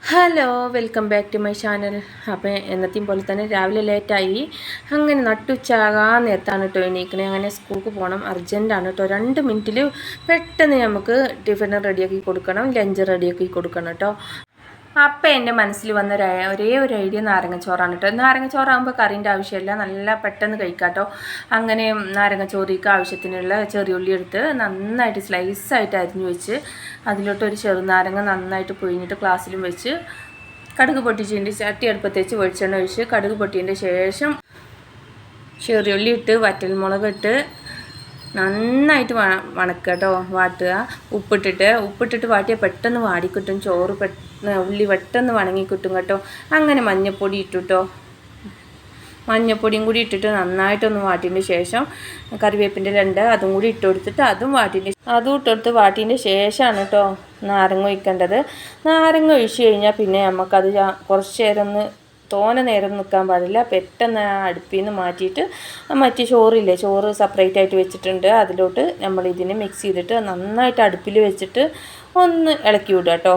Hello welcome back to my channel. അപ്പോൾ എന്നത്തെയും പോലെ തന്നെ രാവിലെ ലേറ്റായി. അങ്ങനെ നട്ടുച്ചാകാൻ നേരത്താണ് കേട്ടോ എണീക്കണേ. അങ്ങനെ സ്കൂൾക്ക് പോകണം, അർജൻറ്റാണ് കേട്ടോ. 2 മിനിറ്റിൽ പെട്ടെന്ന് നമുക്ക് ടിഫിൻ റെഡിയാക്കി കൊടുക്കണം, ലഞ്ച് റെഡിയാക്കി കൊടുക്കണം കേട്ടോ. അപ്പം എൻ്റെ മനസ്സിൽ വന്ന ഒരേ ഒരു ഐഡിയ നാരങ്ങച്ചോറാണ് കേട്ടോ. നാരങ്ങച്ചോറാകുമ്പോൾ കറിൻ്റെ ആവശ്യമില്ല, നല്ല പെട്ടെന്ന് കഴിക്കാം കേട്ടോ. അങ്ങനെ നാരങ്ങച്ചോറിക്ക് ആവശ്യത്തിനുള്ള ചെറിയുള്ളി എടുത്ത് നന്നായിട്ട് സ്ലൈസായിട്ട് അരിഞ്ഞു വെച്ച് അതിലോട്ട് ഒരു ചെറുനാരങ്ങ നന്നായിട്ട് പിഴിഞ്ഞിട്ട് ഗ്ലാസ്സിലും വെച്ച് കടുക് പൊട്ടിച്ചതിൻ്റെ ചട്ടി അടുപ്പത്ത് വെച്ച് വെളിച്ചെണ്ണ ഒഴിച്ച് കടുക് പൊട്ടിയതിൻ്റെ ശേഷം ചെറിയുള്ളി ഇട്ട് വറ്റൽമുളക് ഇട്ട് നന്നായിട്ട് വണക്കുക കേട്ടോ, വാട്ടുക. ഉപ്പിട്ടിട്ട് വാട്ടിയാൽ പെട്ടെന്ന് വാടിക്കിട്ടും, ചോറ് ഉള്ളി പെട്ടെന്ന് വണങ്ങി കിട്ടും കേട്ടോ. അങ്ങനെ മഞ്ഞൾപ്പൊടി ഇട്ടിട്ടോ, മഞ്ഞൾപ്പൊടിയും കൂടി ഇട്ടിട്ട് നന്നായിട്ടൊന്ന് വാട്ടിയതിന് ശേഷം കറിവേപ്പിൻ്റെ അതും കൂടി ഇട്ട് കൊടുത്തിട്ട് അതും ഇട്ടെടുത്ത് വാട്ടിയതിൻ്റെ ശേഷമാണ് കേട്ടോ നാരങ്ങ ഒഴിക്കേണ്ടത്. നാരങ്ങ ഒഴിച്ച് കഴിഞ്ഞാൽ പിന്നെ നമുക്കത് കുറച്ച് നേരം തോനെ നേരം നിൽക്കാൻ പാടില്ല. പെട്ടെന്ന് അടുപ്പിൽ നിന്ന് മാറ്റിയിട്ട് മറ്റേ ചോറ് സെപ്പറേറ്റ് ആയിട്ട് വെച്ചിട്ടുണ്ട്, അതിലോട്ട് നമ്മൾ ഇതിനെ മിക്സ് ചെയ്തിട്ട് നന്നായിട്ട് അടുപ്പിൽ വെച്ചിട്ട് ഒന്ന് ഇളക്കി വിടുക കേട്ടോ.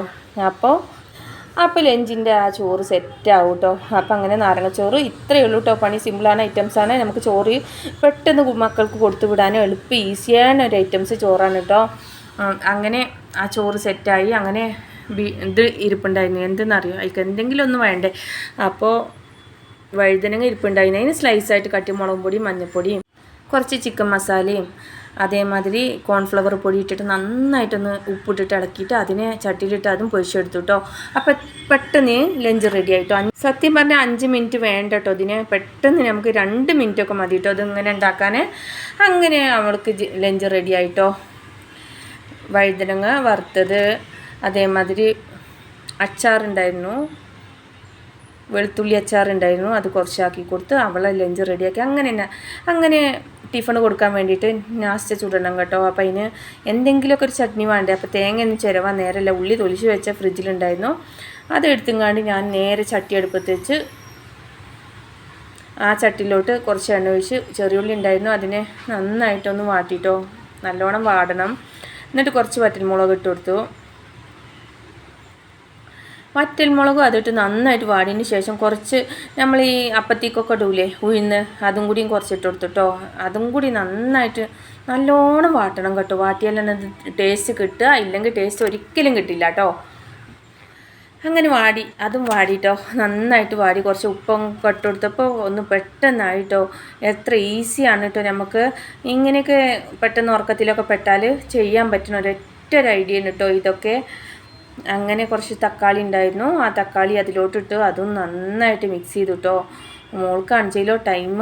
അപ്പോൾ ലഞ്ചിൻ്റെ ആ ചോറ് സെറ്റാവും കേട്ടോ. അപ്പോൾ അങ്ങനെ നാരങ്ങച്ചോറ് ഇത്രയേ ഉള്ളൂ കേട്ടോ. പണി സിമ്പിളാണ്, ഐറ്റംസാണ്. നമുക്ക് ചോറ് പെട്ടെന്ന് മക്കൾക്ക് കൊടുത്തു വിടാനും എളുപ്പം ഈസിയാണ് ഒരു ഐറ്റംസ് ചോറാണ് കേട്ടോ. അങ്ങനെ ആ ചോറ് സെറ്റായി. അങ്ങനെ ഇത് ഇരിപ്പുണ്ടായിരുന്നു, എന്തെന്നറിയോ, അതിക്ക് എന്തെങ്കിലും ഒന്ന് വേണ്ടേ. അപ്പോൾ വഴുതനങ്ങ ഇരിപ്പുണ്ടായിരുന്നു, അതിന് സ്ലൈസായിട്ട് കട്ടി മുളക് പൊടിയും മഞ്ഞൾപ്പൊടിയും കുറച്ച് ചിക്കൻ മസാലയും അതേമാതിരി കോൺഫ്ലവർ പൊടി ഇട്ടിട്ട് നന്നായിട്ടൊന്ന് ഉപ്പിട്ടിട്ട് ഇളക്കിയിട്ട് അതിനെ ചട്ടിയിലിട്ട് അതും പൊരിച്ചെടുത്തു കേട്ടോ. അപ്പം പെട്ടെന്ന് ലഞ്ച് റെഡി ആയിട്ടോ. സത്യം പറഞ്ഞാൽ 5 മിനിറ്റ് വേണ്ട കേട്ടോ ഇതിന്, പെട്ടെന്ന് നമുക്ക് 2 മിനിറ്റൊക്കെ മതി കേട്ടോ അതിങ്ങനെ ഉണ്ടാക്കാൻ. അങ്ങനെ അവൾക്ക് ലഞ്ച് റെഡി ആയിട്ടോ. വഴുതനങ്ങ വറുത്തത്, അതേമാതിരി അച്ചാറുണ്ടായിരുന്നു, വെളുത്തുള്ളി അച്ചാറുണ്ടായിരുന്നു, അത് കുറച്ചാക്കി കൊടുത്ത് അവളെ ലഞ്ച് റെഡിയാക്കി. അങ്ങനെ ടിഫിൺ കൊടുക്കാൻ വേണ്ടിയിട്ട് നാസ്ത ചുടണം കേട്ടോ. അപ്പോൾ അതിന് എന്തെങ്കിലുമൊക്കെ ഒരു ചട്നി വേണ്ടേ. അപ്പോൾ തേങ്ങയൊന്നും ചിരവാൻ നേരമല്ല, ഉള്ളി തൊലിച്ച് വെച്ച ഫ്രിഡ്ജിലുണ്ടായിരുന്നു, അത് എടുത്തുങ്ങാണ്ട് ഞാൻ നേരെ ചട്ടി അടുപ്പത്ത് വെച്ച് ആ ചട്ടിയിലോട്ട് കുറച്ച് എണ്ണ ഒഴിച്ച് ചെറിയുള്ളി ഉണ്ടായിരുന്നു അതിനെ നന്നായിട്ടൊന്ന് വാട്ടിയിട്ടോ, നല്ലോണം വാടണം. എന്നിട്ട് കുറച്ച് വറ്റൽമുളക് ഇട്ട് കൊടുത്തു. വറ്റൽമുളകും അതിട്ട് നന്നായിട്ട് വാടിയതിന് ശേഷം കുറച്ച് നമ്മൾ ഈ അപ്പത്തേക്കൊക്കെ ഇടൂലേ ഉഴുന്ന്, അതും കൂടിയും കുറച്ചിട്ട് കൊടുത്തിട്ടോ. അതും കൂടി നന്നായിട്ട് നല്ലോണം വാട്ടണം കേട്ടോ. വാട്ടിയാലാണ് അത് ടേസ്റ്റ് കിട്ടുക, ഇല്ലെങ്കിൽ ടേസ്റ്റ് ഒരിക്കലും കിട്ടില്ല കേട്ടോ. അങ്ങനെ അതും വാടിയിട്ടോ, നന്നായിട്ട് വാടി. കുറച്ച് ഉപ്പും ഇട്ടുകൊടുത്തപ്പോൾ ഒന്ന് പെട്ടെന്നായിട്ടോ. എത്ര ഈസിയാണ് കേട്ടോ നമുക്ക് ഇങ്ങനെയൊക്കെ പെട്ടെന്ന് ഉറക്കത്തിലൊക്കെ പെട്ടാൽ ചെയ്യാൻ പറ്റുന്ന ഒരൊറ്റ ഐഡിയ കേട്ടോ ഇതൊക്കെ. അങ്ങനെ കുറച്ച് തക്കാളി ഉണ്ടായിരുന്നു, ആ തക്കാളി അതിലോട്ടിട്ട് അതും നന്നായിട്ട് മിക്സ് ചെയ്തു കേട്ടോ. മോൾക്ക് അഞ്ചിലോ ടൈം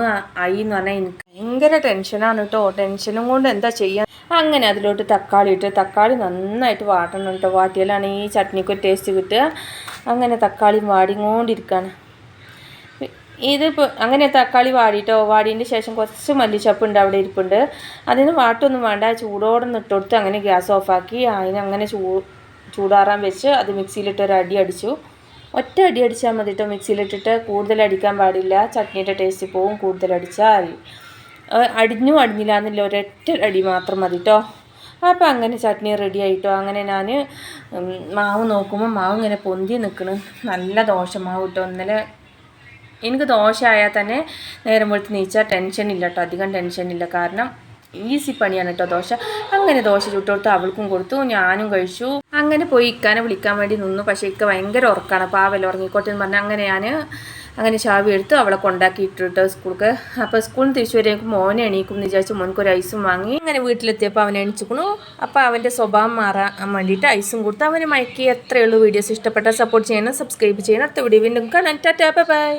ആയി എന്ന് പറഞ്ഞാൽ എനിക്ക് ഭയങ്കര ടെൻഷനാണ് കേട്ടോ. ടെൻഷനും കൊണ്ട് എന്താ ചെയ്യാൻ. അങ്ങനെ അതിലോട്ട് തക്കാളി നന്നായിട്ട് വാട്ടണം കേട്ടോ. വാട്ടിയാലാണ് ഈ ചട്നിക്ക് ഒരു ടേസ്റ്റ് കിട്ടുക. അങ്ങനെ തക്കാളി വാടിക്കൊണ്ടിരിക്കുകയാണ്. ഇതിപ്പോൾ അങ്ങനെ തക്കാളി വാടിയിട്ടോ. വാടിയതിൻ്റെ ശേഷം കുറച്ച് മല്ലിച്ചപ്പുണ്ട് അവിടെ ഇരിപ്പുണ്ട്, അതിന് വാട്ടൊന്നും വേണ്ട, ചൂടോടെ ഇട്ട് കൊടുത്ത് അങ്ങനെ ഗ്യാസ് ഓഫാക്കി അതിനങ്ങനെ ചൂടാറാൻ വെച്ച് അത് മിക്സിയിലിട്ട് ഒരു അടി അടിച്ചു. ഒറ്റ അടി അടിച്ചാൽ മതി കേട്ടോ മിക്സിയിലിട്ടിട്ട്, കൂടുതൽ അടിക്കാൻ പാടില്ല, ചട്നിയുടെ ടേസ്റ്റ് പോവും കൂടുതൽ അടിച്ചാൽ. അടിഞ്ഞില്ല എന്നില്ല, ഒരൊറ്റ അടി മാത്രം മതി കേട്ടോ. അപ്പോൾ അങ്ങനെ ചട്നി റെഡി ആയിട്ടോ. അങ്ങനെ ഞാൻ മാവ് നോക്കുമ്പോൾ മാവ് ഇങ്ങനെ പൊന്തി നിൽക്കണ്, നല്ല ദോശമാവ് കേട്ടോ. ഇന്നലെ എനിക്ക് ദോശ ആയാൽ തന്നെ നേരം വെളുത്ത് നീച്ചാൽ ടെൻഷനില്ല കേട്ടോ, അധികം ടെൻഷനില്ല, കാരണം ഈസി പണിയാണ് കേട്ടോ ദോശ. അങ്ങനെ ദോശ ചുട്ടുകൊടുത്ത് അവൾക്കും കൊടുത്തു, ഞാനും കഴിച്ചു. അങ്ങനെ പോയി ഇക്കാനെ വിളിക്കാൻ വേണ്ടി നിന്നു, പക്ഷേ ഇക്ക ഭയങ്കര ഉറക്കമാണ്, പാവല്ല ഉറങ്ങിക്കോട്ടെ എന്ന് പറഞ്ഞാൽ അങ്ങനെ അങ്ങനെ ചാവി എടുത്ത് അവളെ കൊണ്ടാക്കിയിട്ട് കേട്ടോ സ്കൂൾക്ക്. അപ്പോൾ സ്കൂളിൽ തിരിച്ചു വരുമ്പോൾ മോനെ എണീക്കും എന്ന് വിചാരിച്ചു മോനക്കൊരു ഐസും വാങ്ങി. അങ്ങനെ വീട്ടിലെത്തിയപ്പോൾ അവനെ എണീച്ചിക്കണു. അപ്പോൾ അവൻ്റെ സ്വഭാവം മാറാൻ വേണ്ടിയിട്ട് ഐസും കൊടുത്ത് അവനെ മയക്കി. എത്രയുള്ളൂ. വീഡിയോസ് ഇഷ്ടപ്പെട്ടാൽ സപ്പോർട്ട് ചെയ്യണം, സബ്സ്ക്രൈബ് ചെയ്യണം. അടുത്ത വീഡിയോ വീണ്ടും കാണാൻ. ടാറ്റാ, ബൈ.